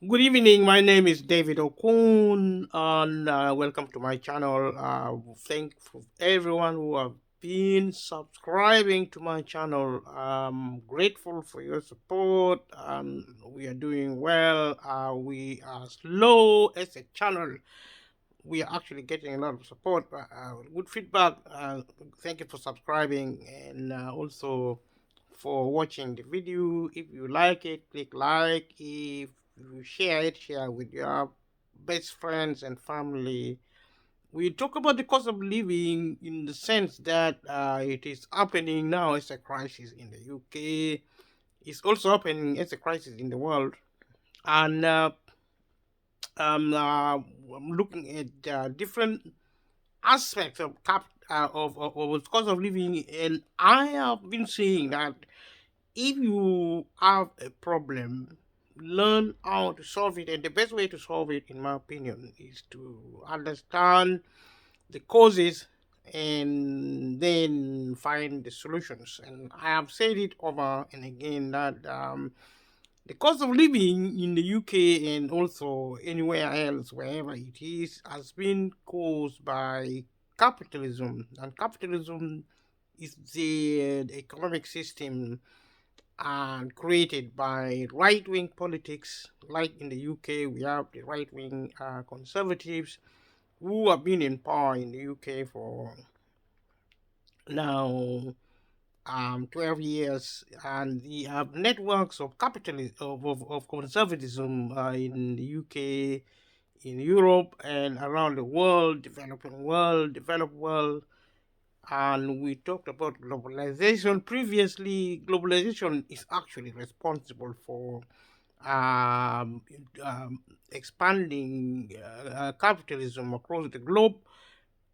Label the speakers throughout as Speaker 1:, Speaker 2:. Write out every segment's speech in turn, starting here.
Speaker 1: Good evening. My name is David Okun, and welcome to my channel. Thank for everyone who have been subscribing to my channel. I'm grateful for your support. We are doing well. We are slow as a channel. We are actually getting a lot of support, good feedback. Thank you for subscribing and also for watching the video. If you like it, click like. If you share it, share with your best friends and family. We talk about the cost of living in the sense that it is happening now as a crisis in the UK. It's also happening as a crisis in the world. And I'm looking at different aspects of of cost of living, and I have been saying that if you have a problem, learn how to solve it, and the best way to solve it, in my opinion, is to understand the causes and then find the solutions. And I have said it over and again that the cost of living in the UK and also anywhere else, wherever it is, has been caused by capitalism. And capitalism is the economic system created by right wing politics. Like in the UK, we have the right wing conservatives who have been in power in the UK for now 12 years, and we have networks of capitalism, of conservatism in the UK, in Europe, and around the world, developing world, developed world. And we talked about globalization previously. Globalization is actually responsible for um, expanding capitalism across the globe,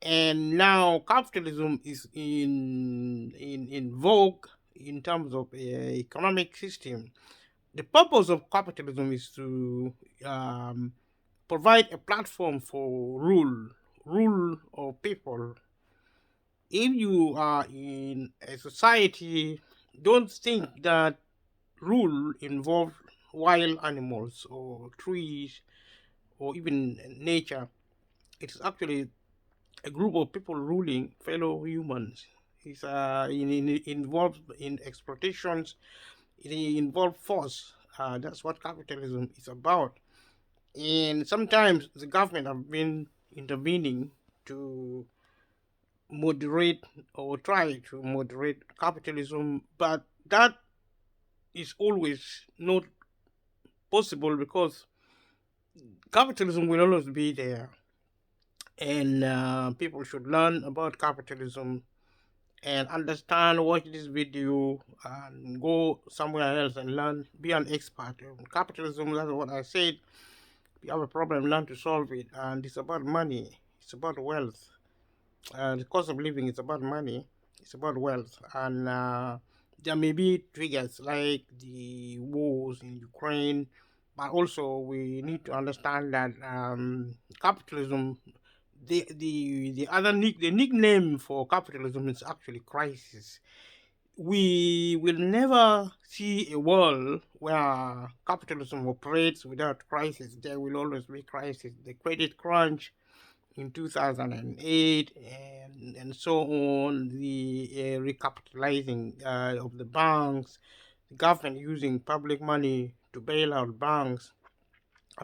Speaker 1: and now capitalism is in vogue in terms of economic system. The purpose of capitalism is to um, provide a platform for rule of people. If you are in a society, don't think that rule involves wild animals or trees or even nature. It's actually a group of people ruling fellow humans. It's involved in exploitations. It involves force. That's what capitalism is about. And sometimes the government have been intervening to moderate or try to moderate capitalism, but that is always not possible because capitalism will always be there, and people should learn about capitalism and understand, watch this video, and go somewhere else and learn, be an expert in capitalism. That's what I said. If you have a problem, learn to solve it. And it's about money, it's about wealth. The cost of living is about money, it's about wealth. And there may be triggers like the wars in Ukraine, but also we need to understand that capitalism, the nickname for capitalism is actually crisis. We will never see a world where capitalism operates without crisis. There will always be crisis. The credit crunch in 2008 and so on, the recapitalizing of the banks, the government using public money to bail out banks.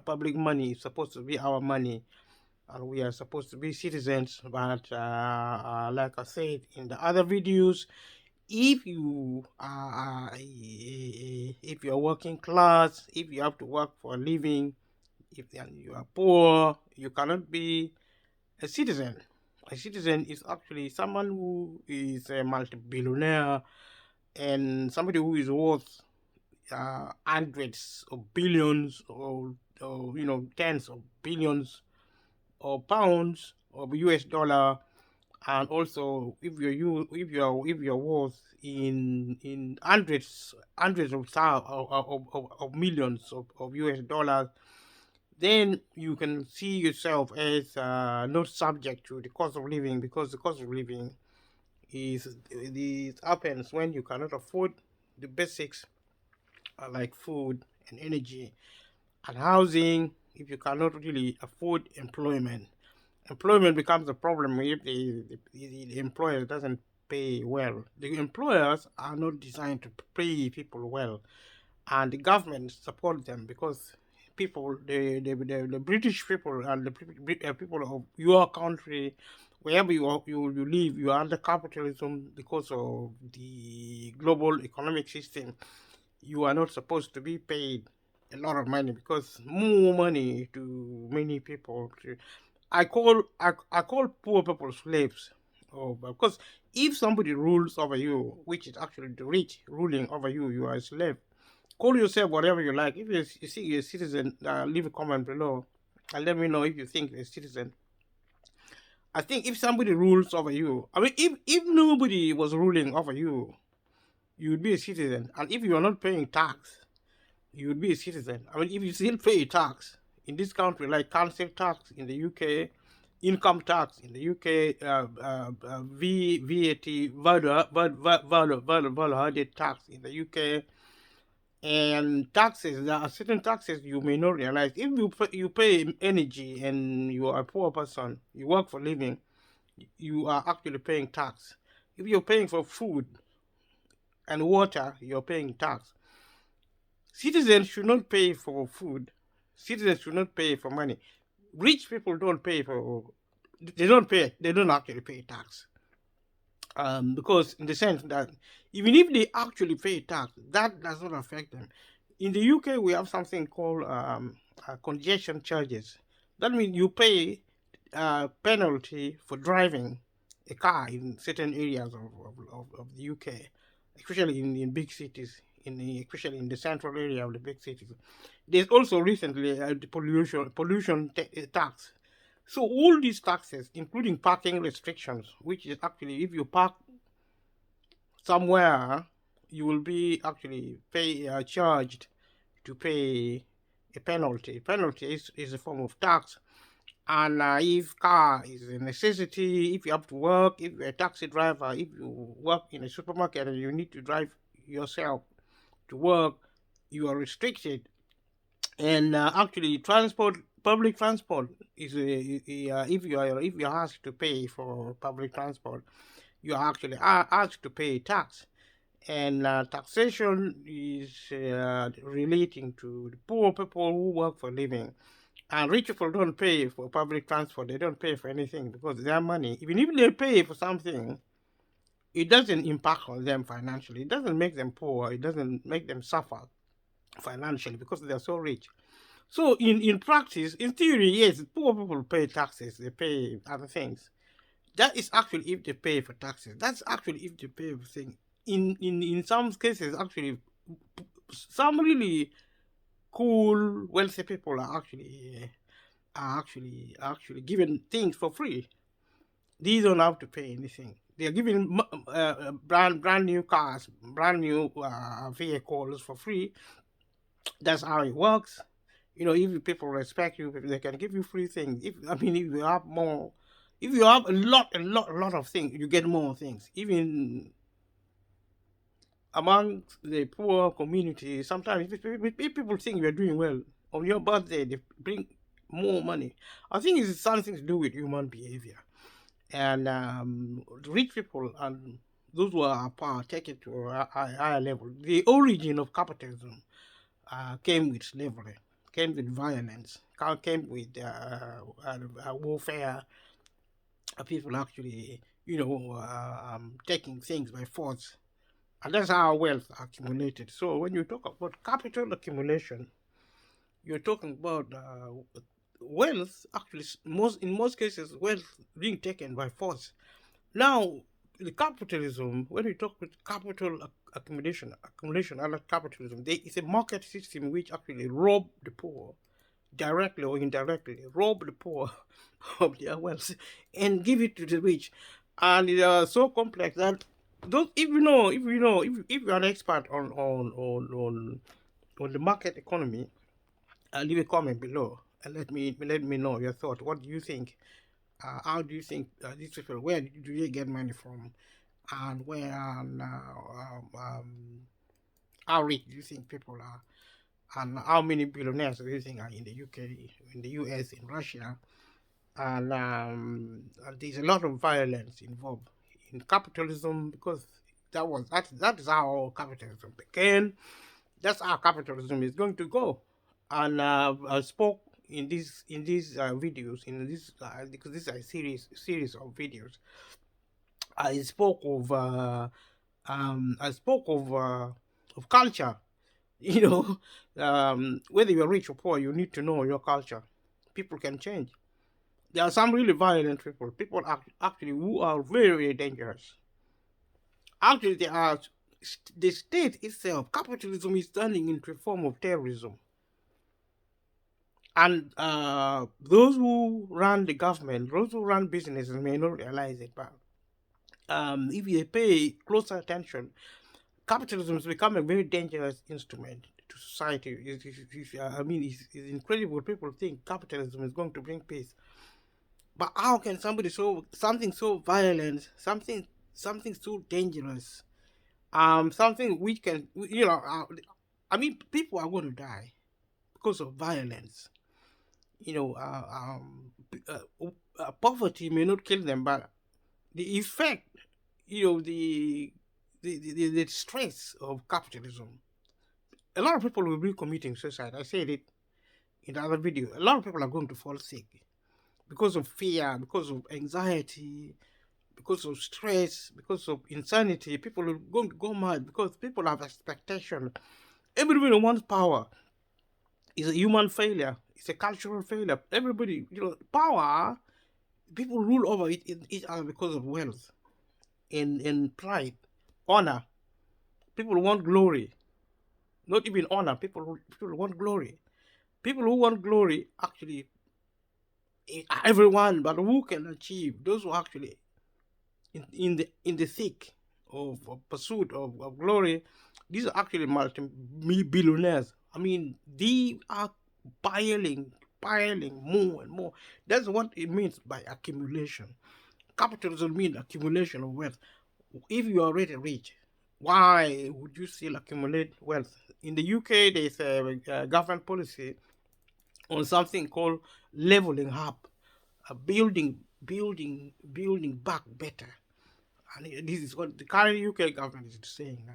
Speaker 1: Public money is supposed to be our money, and we are supposed to be citizens. But like I said in the other videos, if you are if you are working class, if you have to work for a living, if you are poor, you cannot be a citizen. A citizen is actually someone who is a multi-billionaire and somebody who is worth hundreds of billions, or tens of billions of pounds of US dollar. And also if you're worth in hundreds of millions of US dollars, then you can see yourself as not subject to the cost of living, because the cost of living is it happens when you cannot afford the basics like food and energy. and housing. If you cannot really afford employment, employment becomes a problem if the employer doesn't pay well. The employers are not designed to pay people well, and the government support them because people, the British people and the people of your country, wherever you live, you are under capitalism because of the global economic system. You are not supposed to be paid a lot of money because more money to many people. I call poor people slaves. Oh, because if somebody rules over you, which is actually the rich ruling over you, you are a slave. Call yourself whatever you like. If you see you're a citizen, leave a comment below and let me know if you think you're a citizen. I think if somebody rules over you, I mean, if nobody was ruling over you, you would be a citizen. And if you are not paying tax, you would be a citizen. I mean, if you still pay tax in this country, like council tax in the UK, income tax in the UK, VAT, value added tax in the UK, and taxes. There are certain taxes you may not realize. If you pay energy and you are a poor person, you work for living, you are actually paying tax. If you're paying for food and water, you're paying tax. Citizens should not pay for food. Citizens should not pay for money. Rich people don't pay for. They don't pay. They don't actually pay tax. Because in the sense that even if they actually pay tax, that does not affect them. In the UK, we have something called congestion charges. That means you pay penalty for driving a car in certain areas of the UK, especially in big cities, especially in the central area of the big cities. There's also recently the pollution tax. So all these taxes, including parking restrictions, which is actually if you park somewhere, you will be actually charged to pay a penalty. Penalty is a form of tax. And if car is a necessity, if you have to work, if you're a taxi driver, if you work in a supermarket and you need to drive yourself to work, you are restricted. And actually, public transport is if you're asked to pay for public transport, you are actually asked to pay tax. And taxation is relating to the poor people who work for a living. And rich people don't pay for public transport. They don't pay for anything because their money, even if they pay for something, it doesn't impact on them financially. It doesn't make them poor. It doesn't make them suffer financially because they're so rich. So in practice, in theory, yes, poor people pay taxes. They pay other things. That is actually if they pay for taxes. That's actually if they pay for things. In some cases, actually, some really cool, wealthy people are actually given things for free. These don't have to pay anything. They are given brand new cars, brand new vehicles for free. That's how it works. If people respect you, they can give you free things. If you have more, if you have a lot of things, you get more things. Even among the poor community, sometimes if people think you're doing well on your birthday, they bring more money. I think it's something to do with human behavior. And rich people and those who are power take it to a higher level. The origin of capitalism came with slavery, came with violence, came with warfare. People actually, taking things by force, and that's how wealth accumulated. So when you talk about capital accumulation, you're talking about wealth. Actually, in most cases, wealth being taken by force. Now, the capitalism, when we talk with capital accumulation under capitalism, it's a market system which actually rob the poor, directly or indirectly, rob the poor of their wealth and give it to the rich. And it is so complex that those, if you're an expert on the market economy, leave a comment below and let me know your thought. What do you think? How do you think these people? Where do they get money from? And where how rich do you think people are? And how many billionaires do you think are in the UK, in the US, in Russia? And there's a lot of violence involved in capitalism because that is how capitalism began. That's how capitalism is going to go. And I spoke in these videos in this because this is a series of videos. I spoke of of culture. You know, whether you're rich or poor, you need to know your culture. People can change. There are some really violent people. People actually who are very, very dangerous. Actually, the state itself. Capitalism is turning into a form of terrorism, and those who run the government, those who run businesses, may not realize it. But if they pay closer attention, capitalism has become a very dangerous instrument to society. I mean, it's incredible. People think capitalism is going to bring peace. But how can something so violent, something so dangerous, something which can I mean, people are going to die because of violence. You know, poverty may not kill them, but the effect, the stress of capitalism. A lot of people will be committing suicide. I said it in the other video. A lot of people are going to fall sick because of fear, because of anxiety, because of stress, because of insanity. People are going to go mad because people have expectation. Everybody wants power. It's a human failure. It's a cultural failure. Everybody, power. People rule over each other because of wealth and pride, honor. People want glory, not even honor. People want glory. People who want glory actually, everyone, but who can achieve? Those who actually in the thick of pursuit of glory, these are actually multi-billionaires. I mean, they are piling more and more. That's what it means by accumulation. Capitalism means accumulation of wealth. If you are already rich, why would you still accumulate wealth? In the UK, there's a government policy on something called leveling up, building back better. And this is what the current UK government is saying.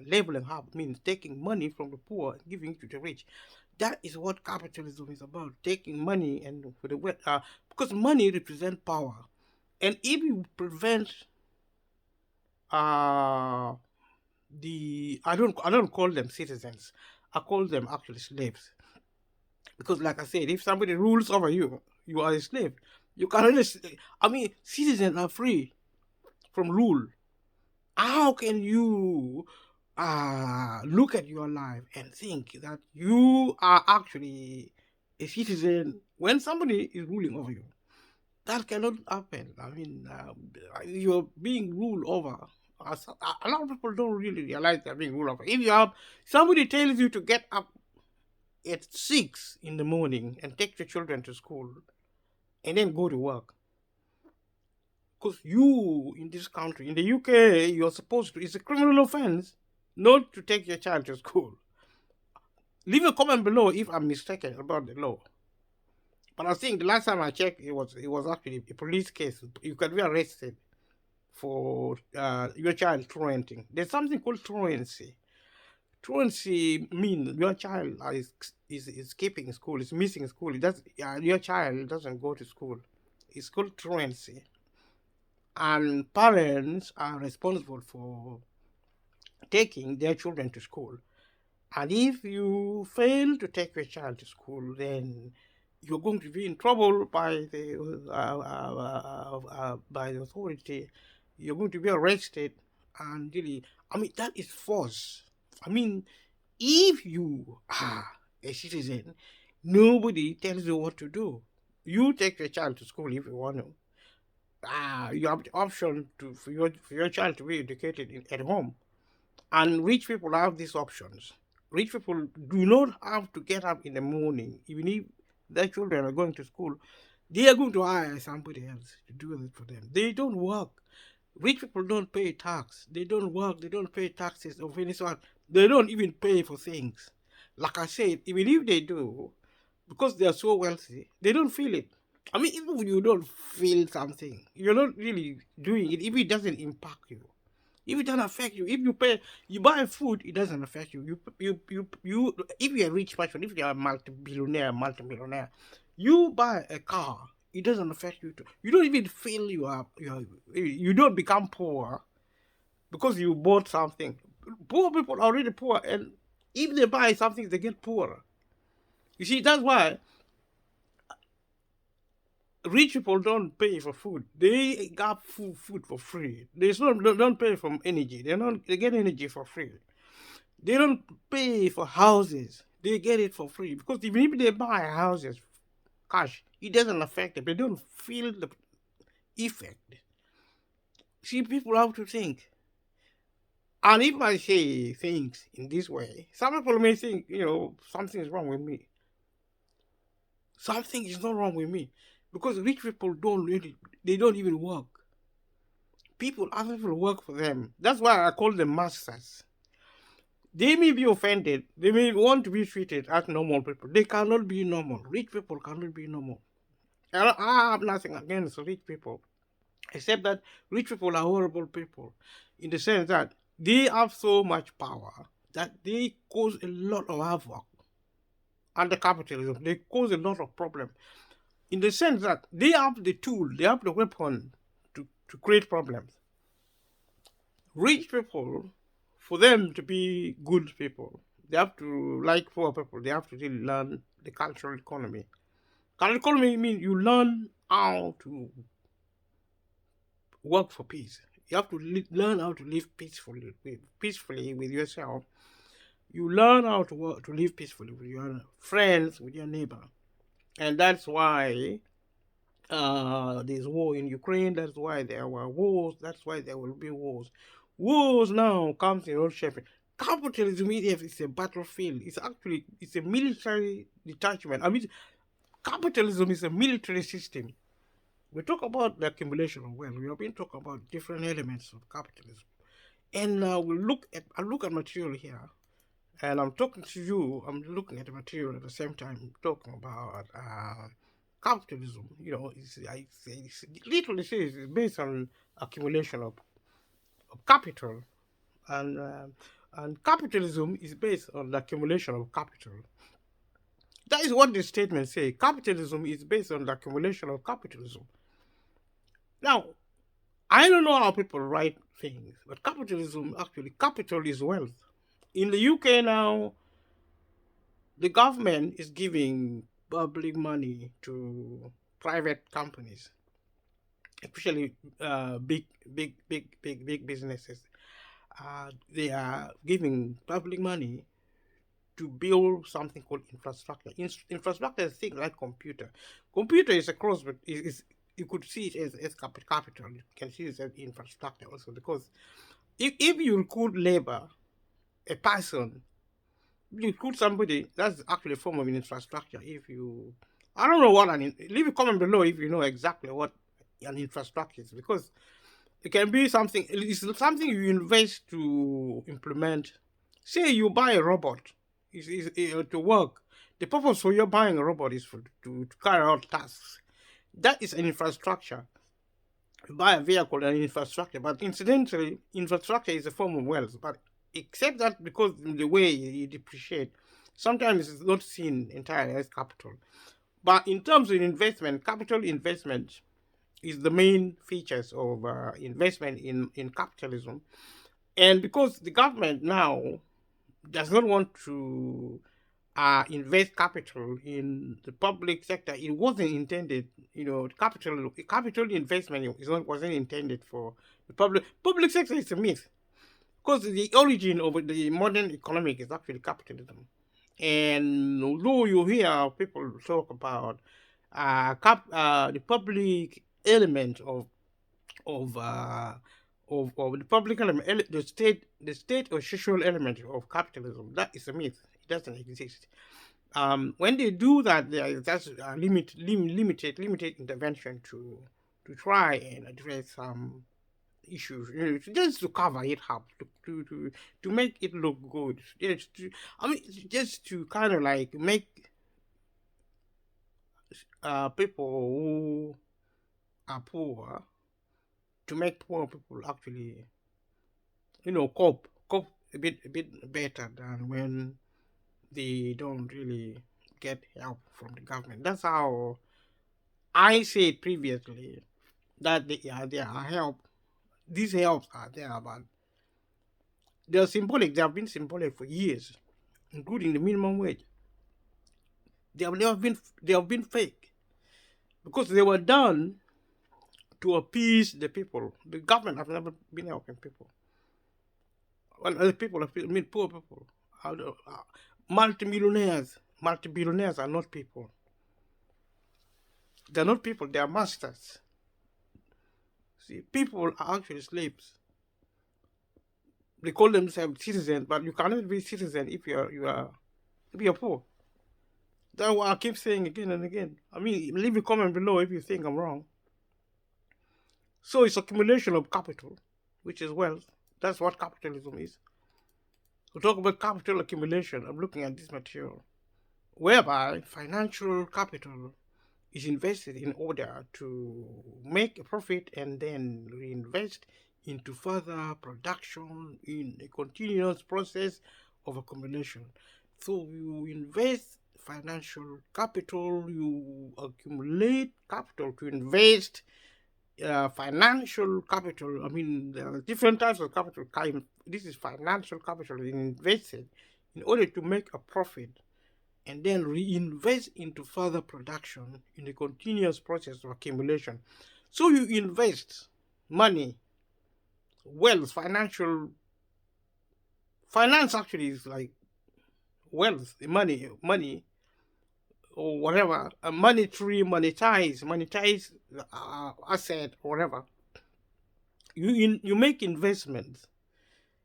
Speaker 1: Leveling up means taking money from the poor and giving it to the rich. That is what capitalism is about: taking money and for the because money represents power, and if you prevent uh, I don't call them citizens, I call them actually slaves, because like I said, if somebody rules over you, you are a slave. You can really, I mean, citizens are free from rule. How can you look at your life and think that you are actually a citizen when somebody is ruling over you? That cannot happen. I mean, you're being ruled over. A lot of people don't really realize they're being ruled over. If you have somebody tells you to get up at 6 in the morning and take your children to school and then go to work, because you in this country, in the UK, you're supposed to, it's a criminal offense not to take your child to school. Leave a comment below if I'm mistaken about the law. But I think the last time I checked, it was actually a police case. You can be arrested for your child truanting. There's something called truancy. Truancy means your child is skipping school, is missing school. Your child doesn't go to school. It's called truancy. And parents are responsible for taking their children to school. And if you fail to take your child to school, then you're going to be in trouble by the authority. You're going to be arrested, and really, I mean, that is force. I mean, if you are a citizen, nobody tells you what to do. You take your child to school if you want to. You have the option for your child to be educated at home. And rich people have these options. Rich people do not have to get up in the morning, even if their children are going to school. They are going to hire somebody else to do it for them. They don't work. Rich people don't pay tax. They don't work. They don't pay taxes of any sort. They don't even pay for things. Like I said, even if they do, because they are so wealthy, they don't feel it. I mean, even when you don't feel something, you're not really doing it if it doesn't impact you. If it doesn't affect you, if you pay, you buy food, it doesn't affect you. If you're a rich person, if you're a multi-billionaire, multi-millionaire, you buy a car, it doesn't affect you. Too. You don't even feel you don't become poor because you bought something. Poor people are already poor, and if they buy something, they get poorer. You see, that's why rich people don't pay for food. They got food for free. Don't pay for energy. They get energy for free. They don't pay for houses. They get it for free because even if they buy houses cash, it doesn't affect them. They don't feel the effect. See, people have to think. And if I say things in this way, some people may think, something is wrong with me. Something is not wrong with me. Because rich people they don't even work. Other people work for them. That's why I call them masters. They may be offended. They may want to be treated as normal people. They cannot be normal. Rich people cannot be normal. I have nothing against rich people, except that rich people are horrible people in the sense that they have so much power that they cause a lot of havoc under capitalism. They cause a lot of problems in the sense that they have the tool, they have the weapon to create problems. Rich people, for them to be good people, they have to, like poor people, they have to really learn the cultural economy. Cultural economy means you learn how to work for peace. You have to learn how to live peacefully with yourself. You learn how to live peacefully with your friends, with your neighbor, and that's why there's war in Ukraine. That's why there were wars. That's why there will be wars. Wars now comes in all shapes. Capitalism is a battlefield. It's a military detachment. I mean, capitalism is a military system. We talk about the accumulation of wealth. We have been talking about different elements of capitalism, and I look at material here, and I'm talking to you. I'm looking at the material at the same time, talking about capitalism. It's literally says it's based on accumulation of capital, and capitalism is based on the accumulation of capital. That is what the statement say. Capitalism is based on the accumulation of capitalism. Now, I don't know how people write things, but capitalism actually, capital is wealth. In the UK now, the government is giving public money to private companies, especially big businesses. They are giving public money to build something called infrastructure. Infrastructure is things like computer. Computer is a cross, but is you could see it as capital. You can see it as infrastructure also because if you recruit labor, a person, you recruit somebody, that's actually a form of an infrastructure. If you, I don't know what leave a comment below if you know exactly what an infrastructure is because it can be something. It's something you invest to implement. Say you buy a robot, to work. The purpose for you buying a robot is to carry out tasks. That is an infrastructure. You buy a vehicle and infrastructure, but incidentally, infrastructure is a form of wealth. But except that because the way you depreciate, sometimes it's not seen entirely as capital. But in terms of investment, capital investment is the main features of investment in capitalism. And because the government now does not want to invest capital in the public sector, it wasn't intended. Capital investment wasn't intended for the public sector. Is a myth because the origin of the modern economic is actually capitalism. And although you hear people talk about the public element of uh, of the public element, the state or social element of capitalism, that is a myth. It doesn't exist. When they do that, that's a limited intervention to try and address issues, just to cover it up, to make it look good. I mean, just to kind of like make people who are poor, to make poor people actually, cope a bit better than when they don't really get help from the government. That's how I said previously that there are help. These helps are there, but they are symbolic. They have been symbolic for years, including the minimum wage. They have been fake because they were done to appease the people. The government have never been helping people. Well, other people, I mean, poor people, multimillionaires, multi-billionaires are not people. They're not people. They are masters. See, people are actually slaves. They call themselves citizens, but you cannot be citizen if you're poor. That's what I keep saying again and again. I mean, leave a comment below if you think I'm wrong. So it's accumulation of capital, which is wealth. That's what capitalism is. We talk about capital accumulation. I'm looking at this material, whereby financial capital is invested in order to make a profit and then reinvest into further production in a continuous process of accumulation. So you invest financial capital, you accumulate capital to invest financial capital. I mean, there are different types of capital. This is financial capital invested in order to make a profit and then reinvest into further production in a continuous process of accumulation. So you invest money, wealth, finance actually is like wealth, money or whatever, a monetize asset or whatever. You make investments,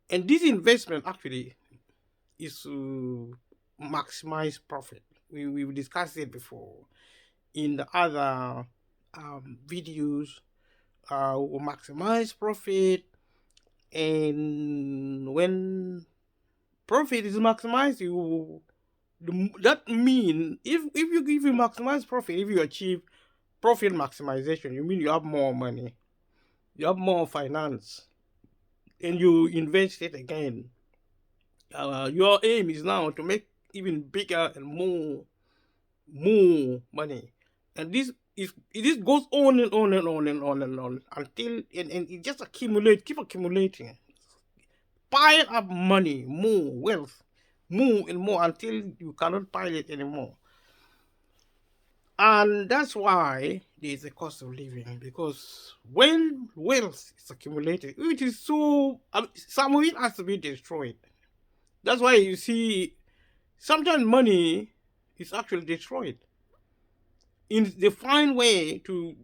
Speaker 1: and this investment actually is to maximize profit. We've discussed it before in the other videos. We maximize profit, and when profit is maximized, that mean if you maximize profit, if you achieve profit maximization, you mean you have more money, you have more finance, and you invest it again. Your aim is now to make even bigger and more money, and this goes on and on and on and on and on until and it just keep accumulating, pile up money, more wealth, more and more until you cannot pile it anymore. And that's why there's a cost of living, because when wealth is accumulated, it is so, some of it has to be destroyed. That's why you see sometimes money is actually destroyed in the fine way to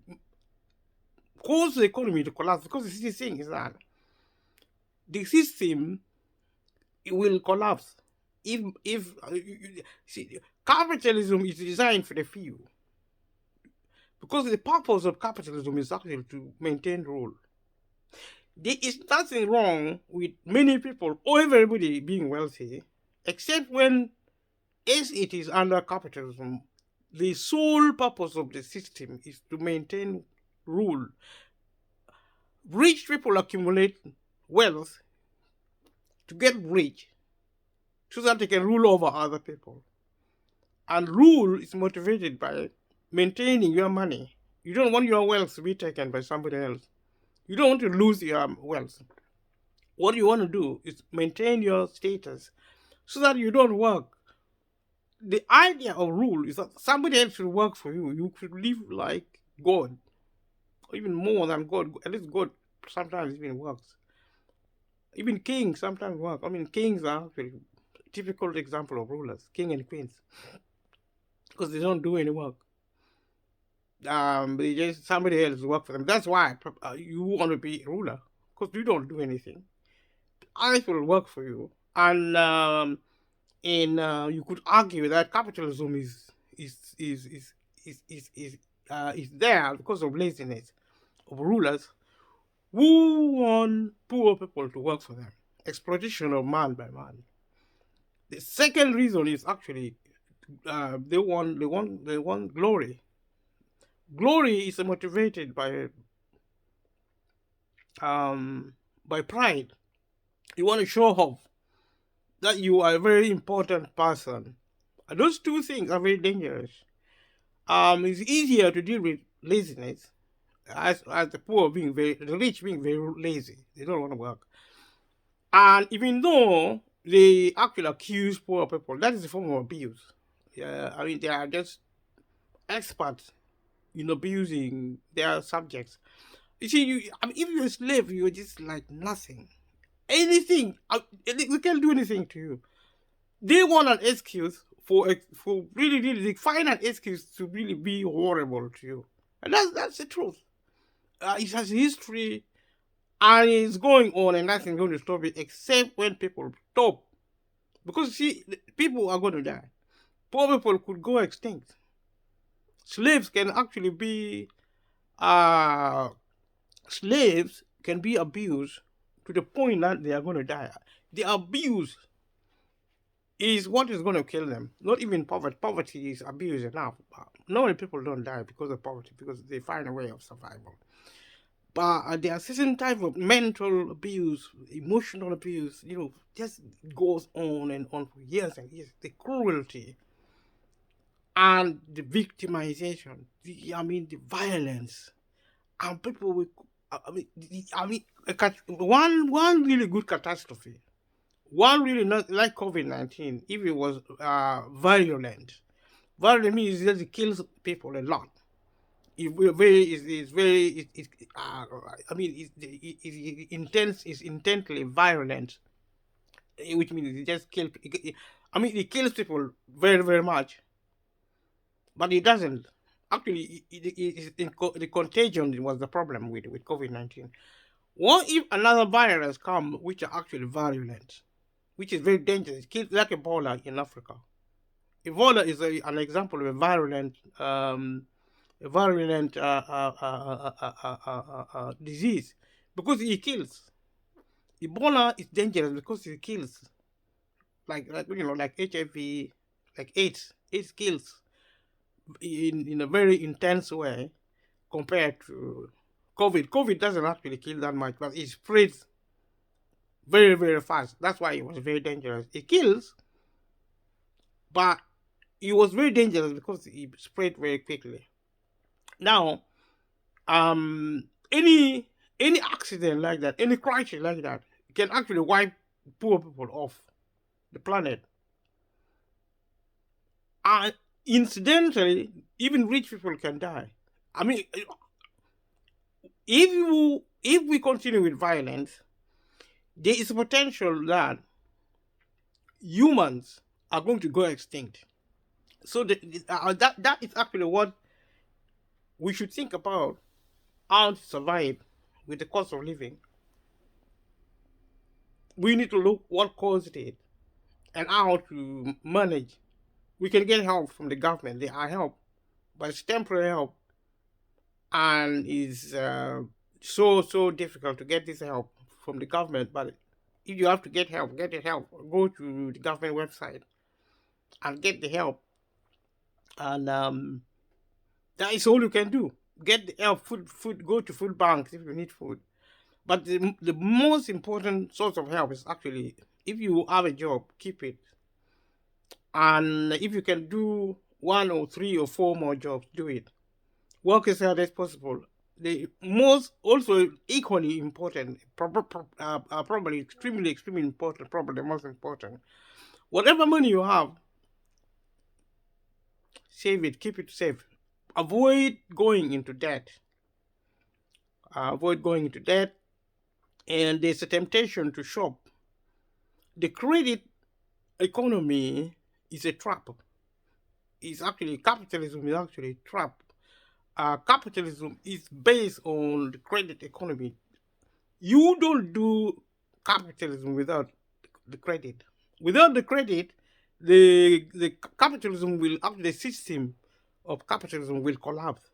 Speaker 1: cause the economy to collapse, because the thing is that the system, it will collapse if see, capitalism is designed for the few, because the purpose of capitalism is actually to maintain rule. There is nothing wrong with many people or everybody being wealthy, except when, as it is under capitalism, the sole purpose of the system is to maintain rule. Rich people accumulate wealth to get rich so that they can rule over other people. And rule is motivated by maintaining your money. You don't want your wealth to be taken by somebody else. You don't want to lose your wealth. What you want to do is maintain your status so that you don't work. The idea of rule is that somebody else should work for you. You should live like God, or even more than God. At least God sometimes even works. Even kings sometimes work. I mean, kings are actually a typical example of rulers, king and queens, because they don't do any work. They just somebody else work for them. That's why you want to be a ruler, because you don't do anything. Others will work for you, and you could argue that capitalism is there because of laziness of rulers Who want poor people to work for them? Exploitation of man by man. The second reason is actually they want glory. Glory is motivated by pride. You want to show off that you are a very important person. And those two things are very dangerous. It's easier to deal with laziness as the poor being the rich being very lazy. They don't want to work. And even though they actually accuse poor people, that is a form of abuse. Yeah, I mean they are just experts in abusing their subjects. You see, I mean, if you're a slave, you're just like nothing. Anything, we can do anything to you. They want an excuse for really they find an excuse to really be horrible to you, and that's the truth. It has history and it's going on, and nothing's going to stop it except when people stop. Because see, people are going to die. Poor people could go extinct. Slaves can actually be uh slaves can be abused to the point that they are going to die. The abuse is what is going to kill them. Not even poverty. Poverty is abuse enough. Normally, people don't die because of poverty because they find a way of survival. But there are certain type of mental abuse, emotional abuse. Just goes on and on for years and years. The cruelty and the victimization. The violence and people with. One really good catastrophe. One really not like COVID-19. If it was violent means it kills people a lot. It's intense. It's intensely violent, which means it just kills. It kills people very very much, but it doesn't. Actually, the contagion was the problem with COVID-19. What if another virus come which are actually virulent, which is very dangerous? It kills like Ebola in Africa. Ebola is an example of a virulent disease because it kills. Ebola is dangerous because it kills, like HIV, like AIDS. AIDS kills in a very intense way compared to COVID. COVID doesn't actually kill that much, but it spreads very very fast. That's why it was very dangerous. It kills, but it was very dangerous because it spread very quickly. Now, any accident like that, any crisis like that, can actually wipe poor people off the planet. And incidentally, even rich people can die. I mean, if we continue with violence, there is a potential that humans are going to go extinct. So that is actually what we should think about, how to survive with the cost of living. We need to look what caused it and how to manage. We can get help from the government. There are help, but it's temporary help, and it's so difficult to get this help from the government. But if you have to get help, get the help. Go to the government website and get the help, and that is all you can do. Get the help. Food. Go to food banks if you need food. But the most important source of help is actually, if you have a job, keep it. And if you can do 1 or 3 or 4 more jobs, do it. Work as hard as possible. The most, also equally important, probably extremely important, probably the most important. Whatever money you have, save it, keep it safe. Avoid going into debt. And there's a temptation to shop. The credit economy is a trap. Capitalism is actually a trap. Capitalism is based on the credit economy. You don't do capitalism without the credit. Without the credit, the capitalism will, after the system of capitalism will collapse.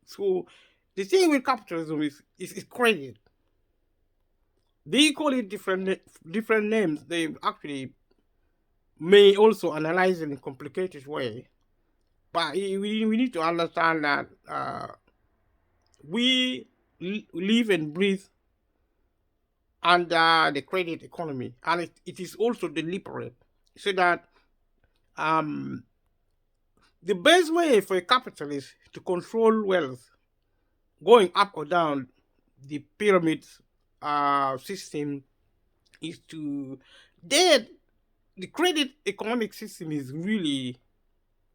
Speaker 1: So the thing with capitalism is credit. They call it different names. They actually may also analyze it in a complicated way. But we need to understand that we live and breathe under the credit economy, and it is also deliberate, so that um, the best way for a capitalist to control wealth going up or down the pyramid system is to then the credit economic system is really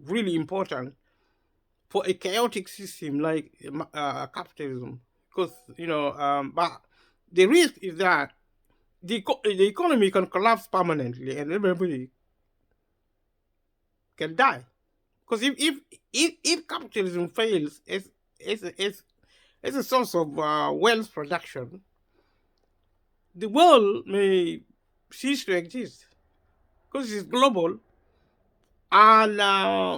Speaker 1: really important for a chaotic system like capitalism, because but the risk is that the economy can collapse permanently and everybody can die. Because if capitalism fails as a source of wealth production, the world may cease to exist because it's global. And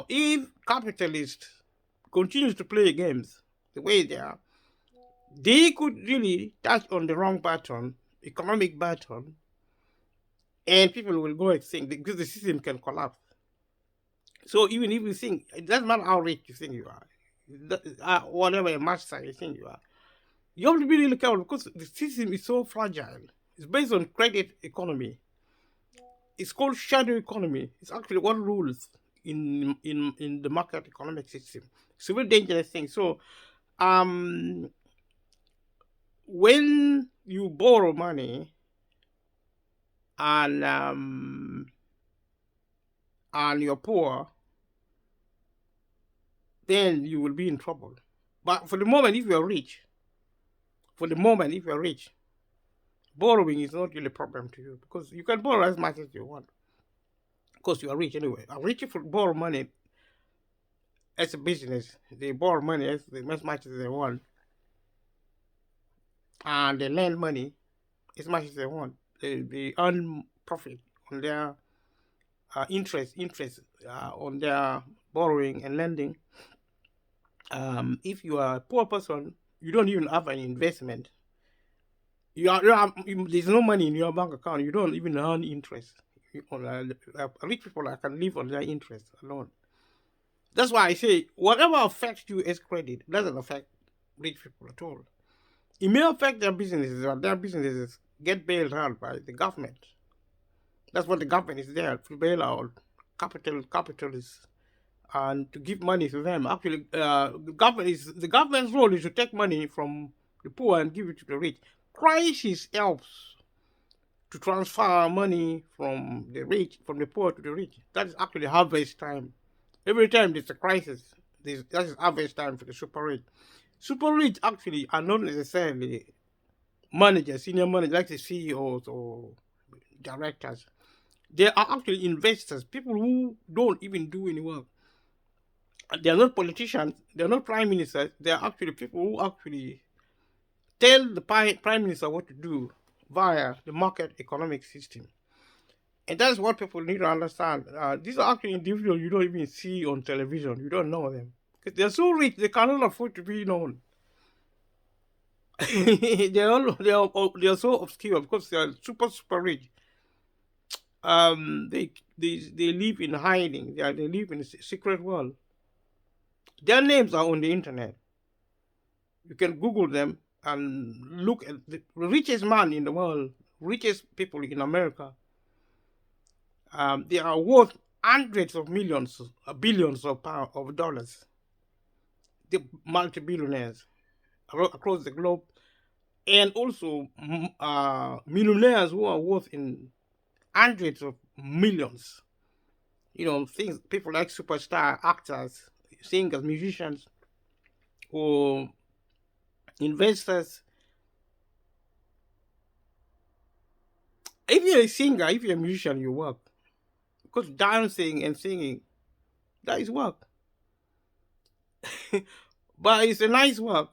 Speaker 1: if capitalists continue to play games the way they are, they could really touch on the wrong button, economic button, and people will go extinct because the system can collapse. So even if you think, it doesn't matter how rich you think you are, whatever master you think you have to be really careful because the system is so fragile. It's based on credit economy. It's called shadow economy. It's actually what rules in the market economic system. It's a very dangerous thing. So um, when you borrow money and you're poor, then you will be in trouble. But for the moment, if you're rich, borrowing is not really a problem to you because you can borrow as much as you want because you are rich anyway. A rich people borrow money as a business. They borrow money as much as they want, and they lend money as much as they want. They earn profit on their interest on their borrowing and lending. If you are a poor person, you don't even have an investment. There's no money in your bank account. You don't even earn interest. Rich people can live on their interest alone. That's why I say whatever affects you as credit doesn't affect rich people at all. It may affect their businesses, but their businesses get bailed out by the government. That's what the government is there to bail out capitalists and to give money to them. Actually, the government's role is to take money from the poor and give it to the rich. Crisis helps to transfer money from the poor to the rich. That is actually harvest time. Every time there's a crisis, that is harvest time for the super rich. Super rich actually are not necessarily managers, senior managers like the CEOs or directors. They are actually investors, people who don't even do any work. They are not politicians, they are not prime ministers, they are actually people who actually tell the prime minister what to do via the market economic system. And that's what people need to understand. These are actually individuals you don't even see on television. You don't know them. Because they're so rich, they cannot afford to be known. They are so obscure because they are super rich. They live in hiding. They live in a secret world. Their names are on the internet. You can Google them and look at the richest man in the world, richest people in America. They are worth hundreds of millions, billions of dollars. The multi-billionaires across the globe, and also millionaires who are worth in hundreds of millions. Things people like superstar actors, singers, musicians, or investors. If you're a singer, if you're a musician, you work because dancing and singing, that is work. But it's a nice work.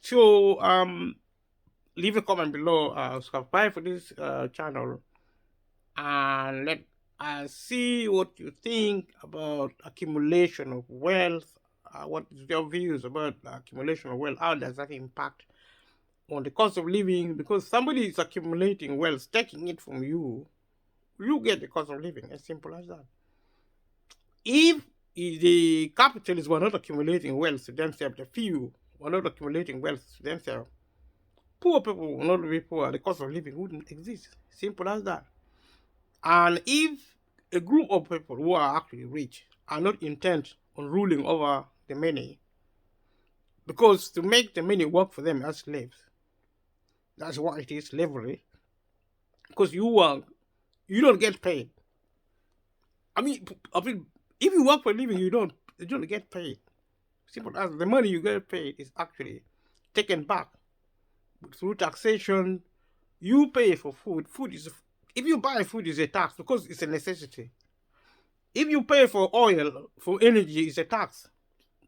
Speaker 1: So leave a comment below, subscribe for this channel, and let us see what you think about accumulation of wealth. What is your views about accumulation of wealth? How does that impact on the cost of living, because somebody is accumulating wealth, taking it from you, you get the cost of living. As simple as that. If the capitalists were not accumulating wealth to themselves, the few were not accumulating wealth to themselves, poor people will not be poor. The cost of living wouldn't exist. Simple as that. And if a group of people who are actually rich are not intent on ruling over the many, because to make the many work for them as slaves, that's what it is, slavery. Because you don't get paid. I mean, if you work for a living, you don't get paid. Simple as the money you get paid is actually taken back through taxation. You pay for food. If you buy food, is a tax because it's a necessity. If you pay for oil, for energy, it's a tax.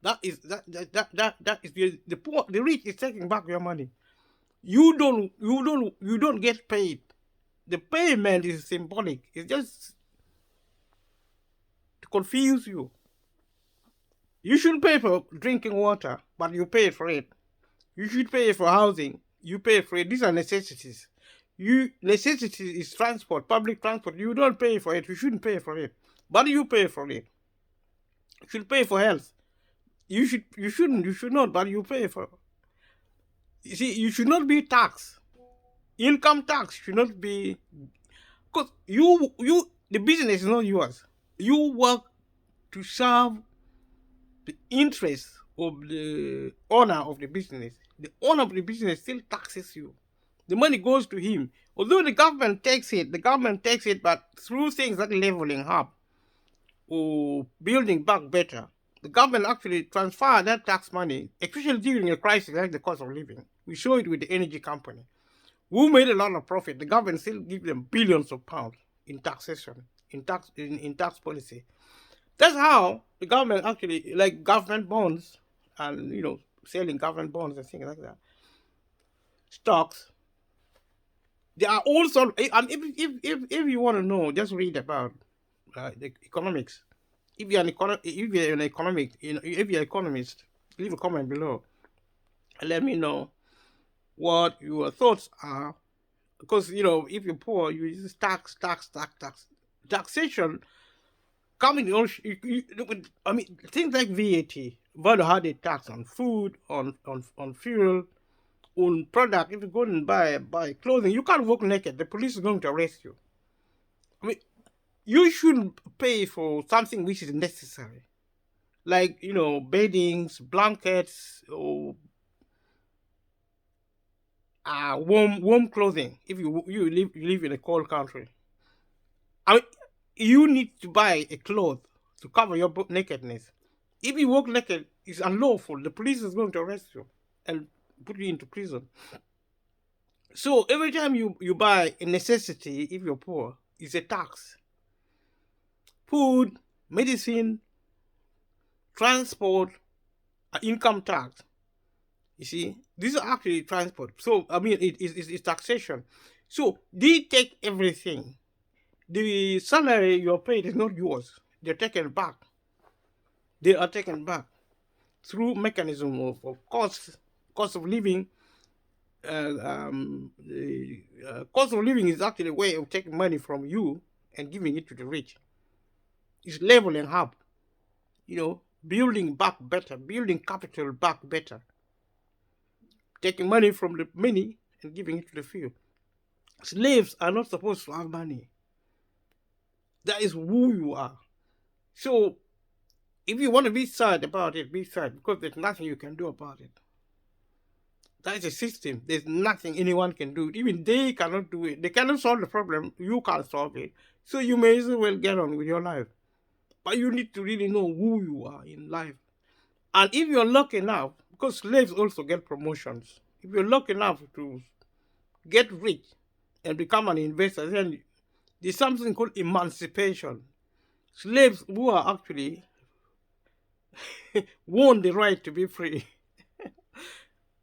Speaker 1: That is the poor, the rich is taking back your money. You don't get paid. The payment is symbolic. It's just to confuse you. You should pay for drinking water, but you pay for it. You should pay for housing. You pay for it. These are necessities. Necessity is transport, public transport. You don't pay for it. You shouldn't pay for it, but you pay for it. You should pay for health. You shouldn't. You should not. But you pay for. You see, you should not be taxed. Income tax should not be, because the business is not yours. You work to serve the interests of the owner of the business. The owner of the business still taxes you. The money goes to him. Although the government takes it, but through things like leveling up or building back better, the government actually transfer that tax money, especially during a crisis like the cost of living. We saw it with the energy company, who made a lot of profit. The government still gives them billions of pounds in taxation, in tax policy. That's how the government actually, like government bonds, and selling government bonds and things like that, stocks. They are also, if you want to know, just read about the economics. If you're an economist, leave a comment below and let me know what your thoughts are. Because if you're poor, you just tax. Taxation coming on. I mean, things like VAT, value-added tax on food, on fuel, on product. If you go and buy clothing, you can't walk naked. The police is going to arrest you. I mean, you shouldn't pay for something which is necessary, like beddings, blankets, or warm clothing. If you live in a cold country, I mean, you need to buy a cloth to cover your nakedness. If you walk naked, it's unlawful. The police is going to arrest you and put you into prison. So every time you buy a necessity, if you're poor, it's a tax. Food, medicine, transport, income tax. You see, these are actually transport. So I mean, it's taxation. So they take everything. The salary you're paid is not yours. They're taken back. They are taken back through mechanism of cost of living. The cost of living is actually a way of taking money from you and giving it to the rich. It's leveling up, building back better, building capital back better, taking money from the many and giving it to the few. Slaves are not supposed to have money. That is who you are. So if you want to be sad about it, be sad, because there's nothing you can do about it. That is a system. There's nothing anyone can do. Even they cannot do it. They cannot solve the problem. You can't solve it. So you may as well get on with your life. But you need to really know who you are in life. And if you're lucky enough, because slaves also get promotions, if you're lucky enough to get rich and become an investor, then there's something called emancipation. Slaves who are actually won the right to be free.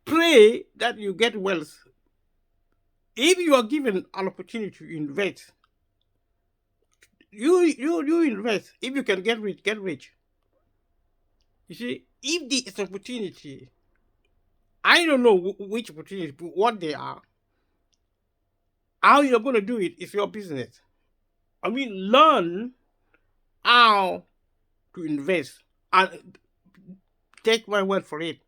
Speaker 1: Pray that you get wealth. If you are given an opportunity to invest, you invest. If you can get rich. You see, if there is opportunity I don't know which opportunities, but what they are. How you're going to do it is your business. I mean, learn how to invest and take my word for it.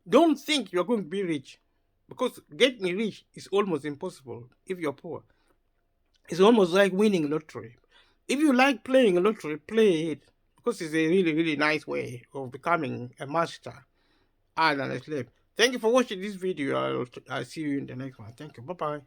Speaker 1: Don't think you're going to be rich because getting rich is almost impossible if you're poor. It's almost like winning lottery. If you like playing lottery, play it because it's a really, really nice way of becoming a master and a slave. Thank you for watching this video. I'll see you in the next one. Thank you. Bye bye.